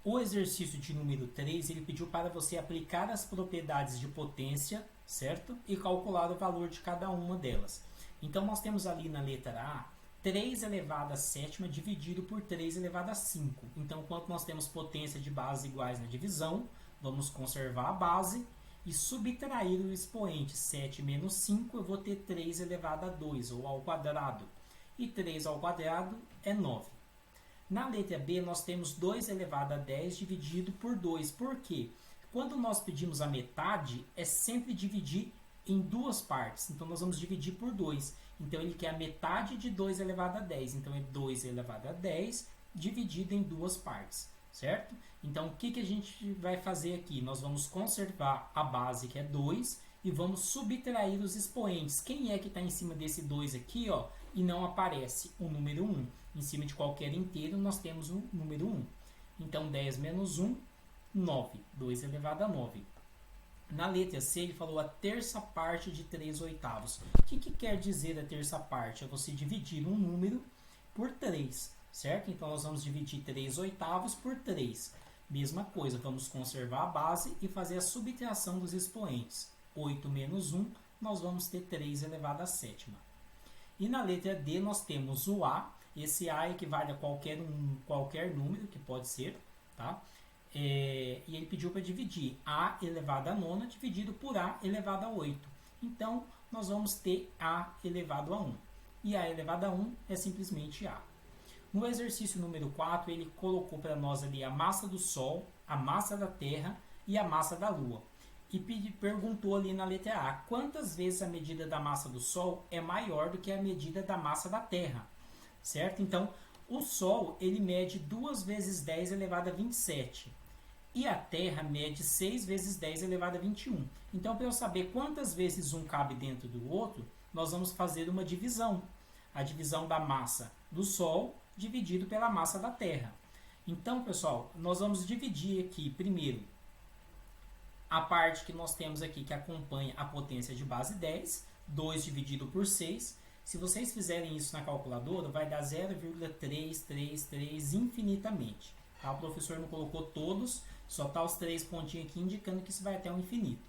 O exercício de número 3, ele pediu para você aplicar as propriedades de potência, certo? E calcular o valor de cada uma delas. Então, nós temos ali na letra A, 3 elevado a sétima dividido por 3 elevado a 5. Então, quanto nós temos potência de base iguais na divisão, vamos conservar a base e subtrair o expoente 7 menos 5, eu vou ter 3 elevado a 2, ou ao quadrado. E 3 ao quadrado é 9. Na letra B, nós temos 2 elevado a 10 dividido por 2. Por quê? Quando nós pedimos a metade, é sempre dividir em duas partes. Então, nós vamos dividir por 2. Então, ele quer a metade de 2 elevado a 10. Então, é 2 elevado a 10 dividido em duas partes, certo? Então, o que a gente vai fazer aqui? Nós vamos conservar a base, que é 2, e vamos subtrair os expoentes. Quem é que está em cima desse 2 aqui, ó, e não aparece o número 1? Em cima de qualquer inteiro, nós temos o número 1. Então, 10 menos 1, 9. 2 elevado a 9. Na letra C, ele falou a terça parte de 3 oitavos. O que quer dizer a terça parte? É você dividir um número por 3, certo? Então, nós vamos dividir 3 oitavos por 3. Mesma coisa, vamos conservar a base e fazer a subtração dos expoentes. 8 menos 1, nós vamos ter 3 elevado a sétima. E na letra D, nós temos o A. Esse A equivale a qualquer número, que pode ser, tá? E ele pediu para dividir A elevado a nona dividido por A elevado a 8. Então, nós vamos ter A elevado a 1. E A elevado a 1 é simplesmente A. No exercício número 4, ele colocou para nós ali a massa do Sol, a massa da Terra e a massa da Lua. E perguntou ali na letra A, quantas vezes a medida da massa do Sol é maior do que a medida da massa da Terra? Certo? Então, o Sol, ele mede 2 vezes 10 elevado a 27. E a Terra mede 6 vezes 10 elevado a 21. Então, para eu saber quantas vezes um cabe dentro do outro, nós vamos fazer uma divisão. A divisão da massa do Sol dividido pela massa da Terra. Então, pessoal, nós vamos dividir aqui, primeiro, a parte que nós temos aqui que acompanha a potência de base 10, 2 dividido por 6. Se vocês fizerem isso na calculadora, vai dar 0,333 infinitamente. Tá? O professor não colocou todos, só está os 3 pontinhos aqui indicando que isso vai até o infinito.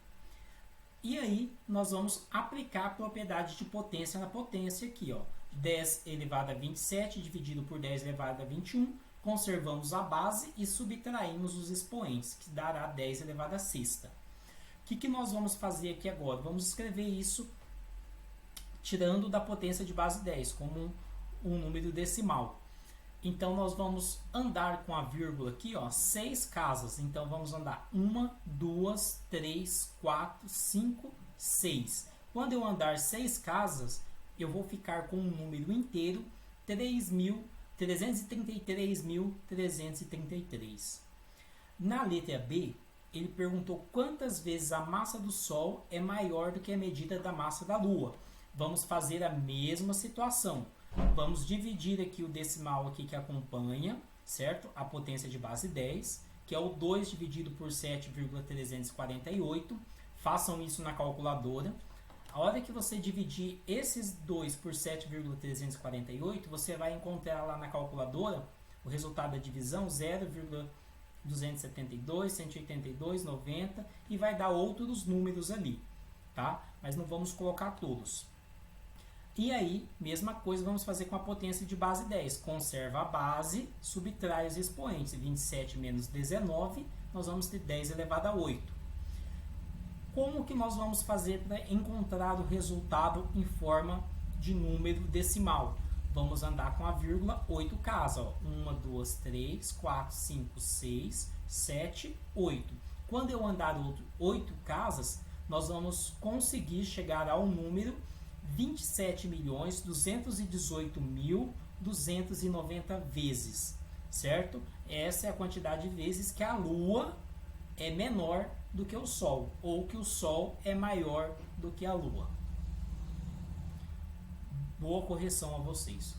E aí, nós vamos aplicar a propriedade de potência na potência aqui. Ó. 10 elevado a 27 dividido por 10 elevado a 21. Conservamos a base e subtraímos os expoentes, que dará 10 elevado a sexta. O que nós vamos fazer aqui agora? Vamos escrever isso tirando da potência de base 10, como um número decimal. Então, nós vamos andar com a vírgula aqui, ó, 6 casas. Então, vamos andar 1, 2, 3, 4, 5, 6. Quando eu andar 6 casas, eu vou ficar com um número inteiro, 333.333. Na letra B, ele perguntou quantas vezes a massa do Sol é maior do que a medida da massa da Lua. Vamos fazer a mesma situação. Vamos dividir aqui o decimal aqui que acompanha, certo? A potência de base 10, que é o 2 dividido por 7,348. Façam isso na calculadora. A hora que você dividir esses 2 por 7,348, você vai encontrar lá na calculadora o resultado da divisão 0,272, 182, 90 e vai dar outros números ali, tá? Mas não vamos colocar todos. E aí, mesma coisa vamos fazer com a potência de base 10. Conserva a base, subtrai os expoentes. 27 menos 19, nós vamos ter 10 elevado a 8. Como que nós vamos fazer para encontrar o resultado em forma de número decimal? Vamos andar com a vírgula 8 casas. 1, 2, 3, 4, 5, 6, 7, 8. Quando eu andar 8 casas, nós vamos conseguir chegar ao número 27.218.290 vezes, certo? Essa é a quantidade de vezes que a Lua é menor do que o Sol, ou que o Sol é maior do que a Lua. Boa correção a vocês.